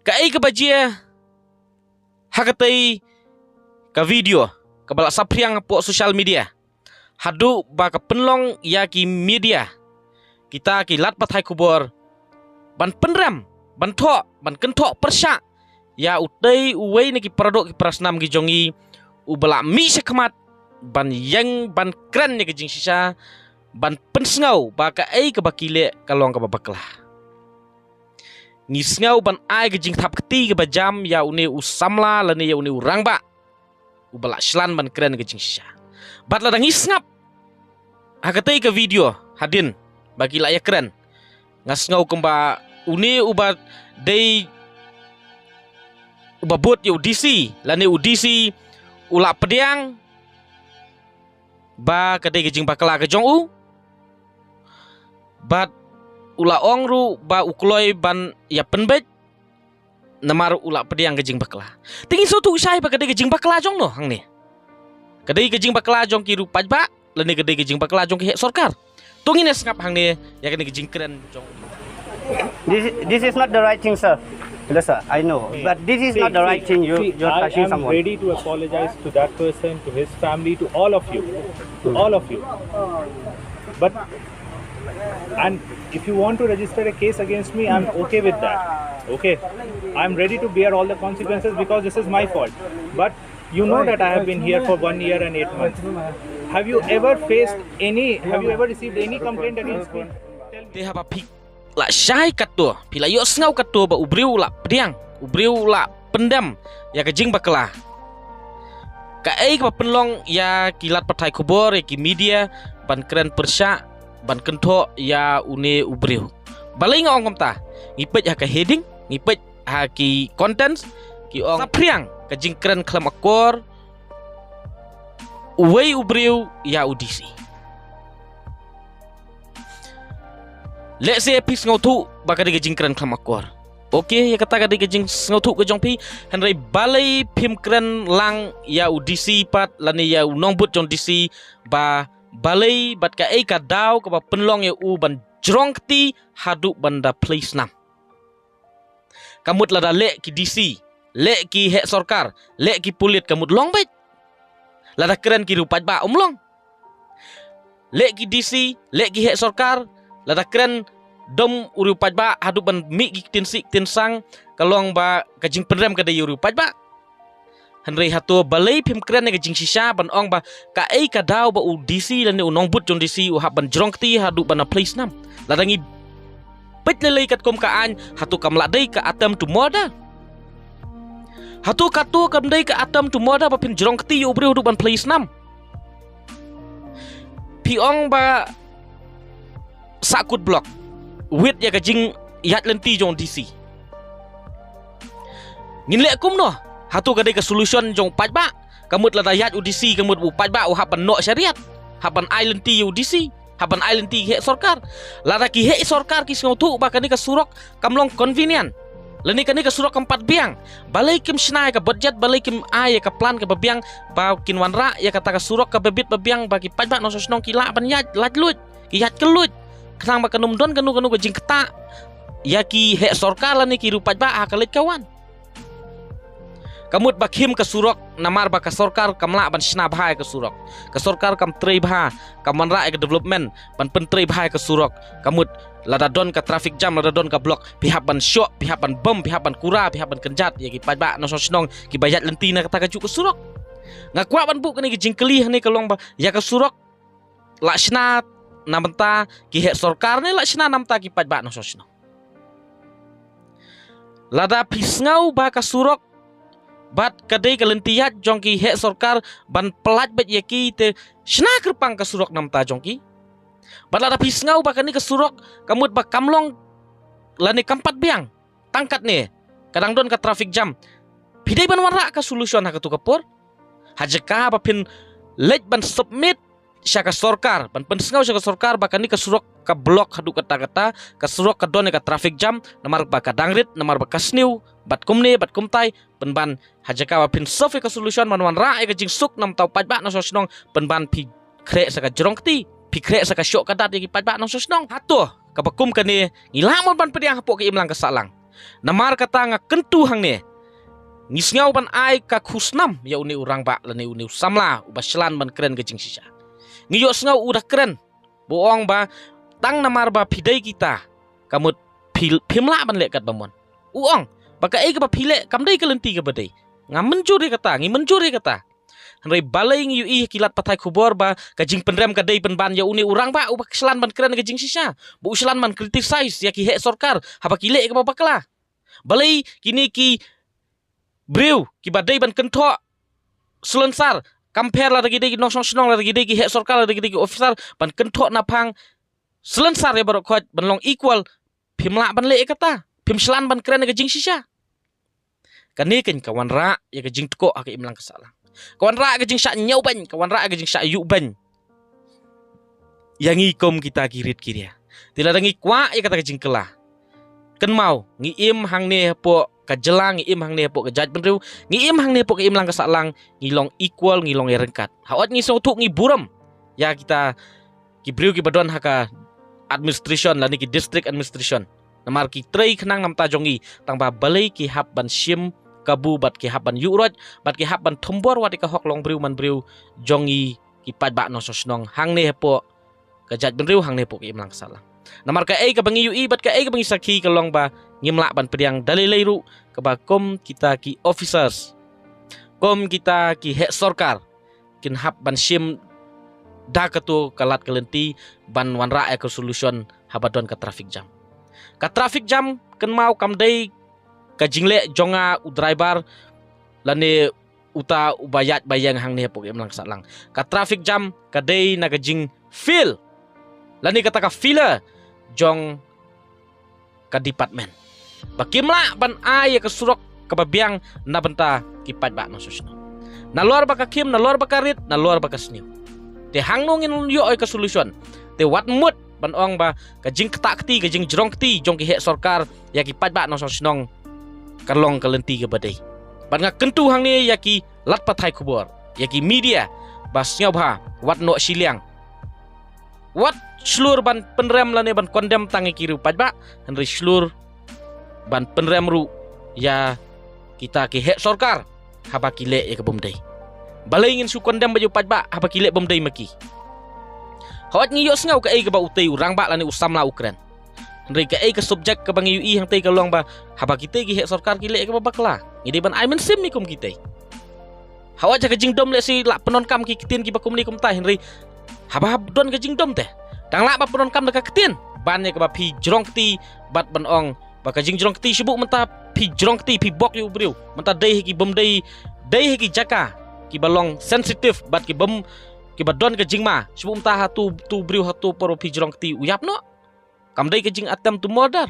Kai ke bajia hakatai ka video ka balak sapriang po social media. Hadu ba ka penlong ya ki media. Kita ki lat pathai kubur. Ban penram, ban thok, ban kenthok persyak. Ya utai uwei ni ki paradok ki prasnam ki jongi u balak mi sekmat ban yang ban kran ni ke jing sisa ban pensngau ba ka ai ke bakile kalong ka babaklah. Ni sngau ban ai ke jing thap keti ke bajam ya uni usamla lani ya uni urang ba. U balak shlan ban kran ke jing sisa. Bat la dang isngap. Hakatai ke video hadin bagi la ya kran. Ngasngau kemba uni ubat dei uba bot ya udisi lani udisi ula pediang ba kadai ke jing bakala ke jong u. Bat ula ong ru ba ukloi ban ya penbet namar ula pediang ke jing bakala. Tingi so tu usai ba kadai ke jing bakala jong no hang ni. Kadai ke jing bakala jong ki ru pajba lani kadai ke jing bakala jong ki hek sorkar. Tungin es ngap hang ni ya kadai ke jing keren jong. This is not the right thing, sir. Yes, sir. I know, but this is not the right thing. You're touching someone. I am ready to apologize to that person, to his family, to all of you, all of you. But and if you want to register a case against me, I'm okay with that. Okay, I'm ready to bear all the consequences because this is my fault. But you know that I have been here for 1 year and 8 months. Have you ever faced any? Have you ever received any complaint against me? They have a peak. La syai katua pila yo sngau katua ba ubriu la pediang ubriu la pendam ya ke jing bakala ka ai ka penlong ya kilat pathai kubur ya ki media ban keren persya ban kentho ya une ubriu balai nga ongom ta ngipet ha ka heading ngipet ha ki contents ki ong sapriang ka jing keren klam akor uwei ubriu ya udisi. Let's say pis ngau thu ba ka de jing kran kham akor. Okay ya kata ka de jing ngau thu ke jong pi hanrai balai phim kran lang ya udisi pat lani ya nongbut jong disi ba balai bat ka ai ka daw ka ba penlong ya u ban jrong kti hadu banda place nam. Kamut lada lek ki disi, lek ki hek sorkar, lek ki pulit kamut long bet. Lada kran ki rupat ba umlong. Lek ki disi, lek ki hek sorkar lada keren dom uri pajba hadu ban mi tin sik tin sang kalong ba kajing penrem kada uri pajba hanrei hatu balai phim keren ke jing sisa ban ong ba ka ai ka daw ba udisi lan u nongbut jon disi u hab ban jrongti hadu ban place nam ladangi pet lelei kat kom ka an hatu kam ladai ka atam tu moda hatu katu kam dai ka atam tu moda ba phim jrongti u bre hadu ban place nam pi ong ba sakut blok wit ya kajing yat lenti jong DC ngin lek kum no hatu kadai ka solution jong pajba kamut la yat UDC kamut bu pajba u haban no syariat haban island ti UDC haban island ti he sorkar la ki he sorkar ki ngau tu ba kani ka surok kamlong convenient lani kani ka surok kampat biang balai kim snai ka budget balai kim ai ka plan ka babiang ba kin wanra ya kata ka surok ka bebit babiang bagi pajba no sosnong kila ban yat lajlut ki yat kelut kenang ba kanum don kanu ke jing keta ya ki hek sorkar lani ki rupat ba akalit kawan kamut bakhim ke surok namar ba ka sorkar kamla ban shna bhai ke surok ka sorkar kam trei bha kam manra ke development ban pentrei bhai ke surok kamut lada don ka traffic jam lada don ka block pihak ban syok pihak ban bom pihak ban kura pihak ban kenjat ya ki pajba no sosnong ki bayat lenti na kata ka ju ke surok ngakwa ban bu kani ki jingkeli ni kalong ba ya ke surok la shna namta ki hek sorkar ni la shna namta ki pajba no sosno lada pisngau ba ka surok bat kadai kalentiyat jongki hek sorkar ban pelaj bet yaki te shna kerpang ka surok namta jongki bat lada pisngau ba kani ka surok kamut ba kamlong lani kampat biang tangkat ni kadang don ka traffic jam pidai ban warra ka solution ha ka tu kapur hajeka ba pin lej ban submit syaka sorkar ban pensengau syaka sorkar bakani ka surok ka blok hadu kata-kata ka surok ka don ka traffic jam namar ba ka dangrit namar ba ka sniu bat kumne bat kumtai penban hajaka wa pin sofi ka solution manwan ra ka jing suk nam tau pajba no sosnong penban pi kre saka jrongti pi kre saka syok ka dat ki pajba no sosnong hatu ka bakum kani ngilamon ban pediang hapok ki imlang ka salang Namar kata nga kentu hang ne. Ngisngau ban ai ka khusnam ya uni urang ba lani uni samla ubaslan ban keren ke jing sisa. Ngiyo sngau udah keren. Boong ba tang namar ba pidai kita. Kamut pimla ban lekat bamon. Uong baka ai ka ba pile kamdai ka lenti ka badai. Nga menjuri kata, ngi menjuri kata. Henry balai ngi ui kilat patai kubor ba kajing penrem kadai penban ya uni urang ba ubak selan ban keren kajing sisa. Bu selan man criticize ya ki hek sorkar haba kile ka ba bakla. Balai kini ki Briu ki badai ban kentok selensar compare la lagi degi nong snong la lagi degi hek sorkar la lagi degi officer ban kentok napang selensar ya barok khot ban long equal pimla ban le kata pim selan ban keren ke jing sisa kani ken kawan ra ya ke jing tko ak imlang kesalang kawan ra ke jing sak nyau ban kawan ra ke jing sak yu ban yang ikom kita kirit kiria tila dangi kwa ya kata ke jing kelah ken mau ngi im hang ne po ka jelang ngi im hang ne po ka jaj benriu ngi im hang ne po ka imlang kesalang ngilong equal ngilong ya rengkat hawat ngi so tuk ngi buram ya kita ki briu ki badon haka administration la ni ki district administration namar ki trei khnang nam ta jongi tang ba balai ki hab ban sim kabu bat ki hab ban yuroj bat ki hab ban thombor wat ka hok long briu man briu jongi ki pat ba no sosnong hang ne po ka jaj benriu hang ne po ki imlang kesalang namar ka ai ka bangi ui bat ka ai ka bangi sakhi ka long ba ngimla ban pediang dalilai ru ka ba kom kita ki officers kom kita ki hek sorkar kin hab ban sim da katu kalat kelenti ban wanra e solution habadon ka traffic jam ken mau kamdai ka jingle jonga u driver lane uta ubayat bayang hang ne pok emlang salang ka traffic jam kadai na ka jing feel lani kata ka filler jong ka department bakimla ban ay ka surok ka babiang na benta kipat ba no susno na luar baka kim na luar baka rit na luar baka sniu te hangnongin yo ay ka solution te wat mut ban ong ba ka jing ketak kti ka jing jrong kti jong ki hek sorkar ya ki pat ba no susnong kalong kalenti ka badai ban nga kentu hang ni ya ki lat patai kubor ya ki media bas nyau ba wat no siliang wat slur ban penrem lane ban kondem tangi kiru pajba henry slur ban penrem ru ya kita ki hek sorkar haba kile ya ke bomdai balai ingin su kondem baju pajba haba kile bomdai maki hawat ngi yo sngau ka ai ka ba utei urang ba lane usam la ukran henry ka ai ka subjek ka bangi ui hang tei ka long ba haba kita ki hek sorkar kile ka ba bakla ngide ban ai men sim ni kum kita hawat ja ka jingdom le si la penon kam ki kitin ki bakum ni kum ta henry haba don ka jingdom teh dang la ba penon kam dekat ketin ban ne ka ba pi jrong kti bat ban ong ba ka jing jrong kti sibuk menta pi jrong kti pi bok yu briu menta dei ki bom dei ki jaka ki balong sensitif bat ki bom ki badon ka jingma sibuk menta hatu tu briu hatu poro pi jrong kti uyap no kam dei ka jing attempt to murder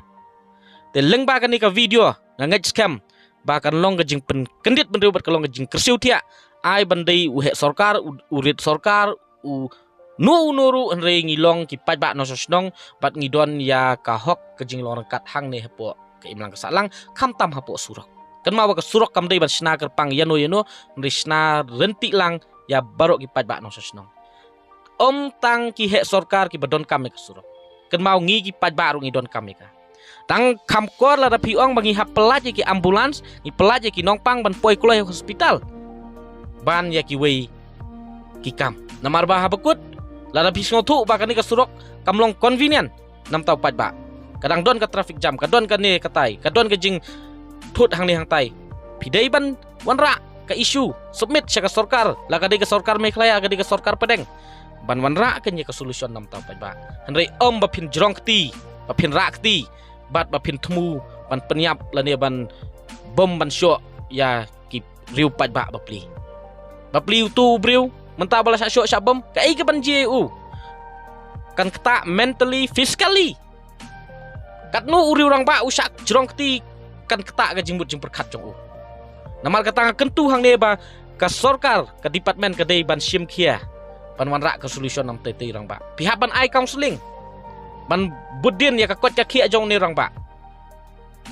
te leng ba ka ni ka video ngaj scam ba kan long ka jing pen kendit benriu bat ka long ka jing kersiu tia ai bandai u hek sorkar urit sorkar u nu nuru henry ngilong ki pat ba no sosnong bat ngidon ya ka hok ke jing lorang kat hang ne hapo ke imlang kesalang kam tam hapo surok kan ma ka surok kam dei ban sna kerpang yano henry sna renti lang ya barok ki pat ba no sosnong om tang ki hek sorkar ki badon kam ke surok kan mau ngi ki pat ba ru ngidon kam ka tang kam kor la da piong bangi hap pelaj ki ambulans ni pelaj ki nongpang ban poi kulai hospital ban ya ki wei ki kam namar ba habakut lada pisngo tu ba kani ka surok kamlong convenient nam tau pat ba kadang don ka traffic jam kadon ka ne katai kadon ka jing thut hang ni hang tai pidai ban wanra ka issue submit sa ka sorkar la ka ka sorkar meklaya ka ka sorkar pedeng ban wanra ka ni ka solution nam tau pat ba henry om ba pin jrong kti ba pin rak kti bat ba pin temu ban penyap la ne ban bom ban syok ya ki riu pat ba pli tu briu mentah balas syok syabam kai ke ban JU kan ketak mentally physically kat nu uri orang ba usak jrong kti kan ketak ka jimbut jing perkat jong u namal kata kentu hang ne ba ka sorkar ka department ka dei ban sim khia ban wanra ka solution nam tei orang ba pihak ban ai counseling ban budin ya ka kot ka khia jong ne orang ba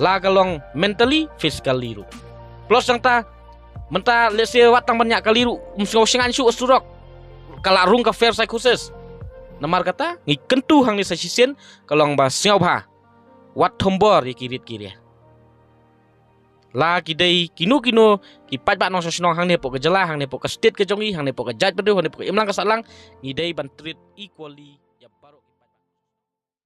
la kalong mentally physically ru plus yang ta menta let's say wat tang banyak kali ru msngau singan su surok kala rung ka fair psychosis namar kata ngi kentu hang ni sa sisen kalong ba singau ba wat thombor ye kirit kiria La kidai kinu ki pat ba nong sosnong hang ne po ke jela hang ne po ke state ke jongi hang ne po ke judge bedu hang ne po ke imlang ke salang ngidai ban treat equally ya baru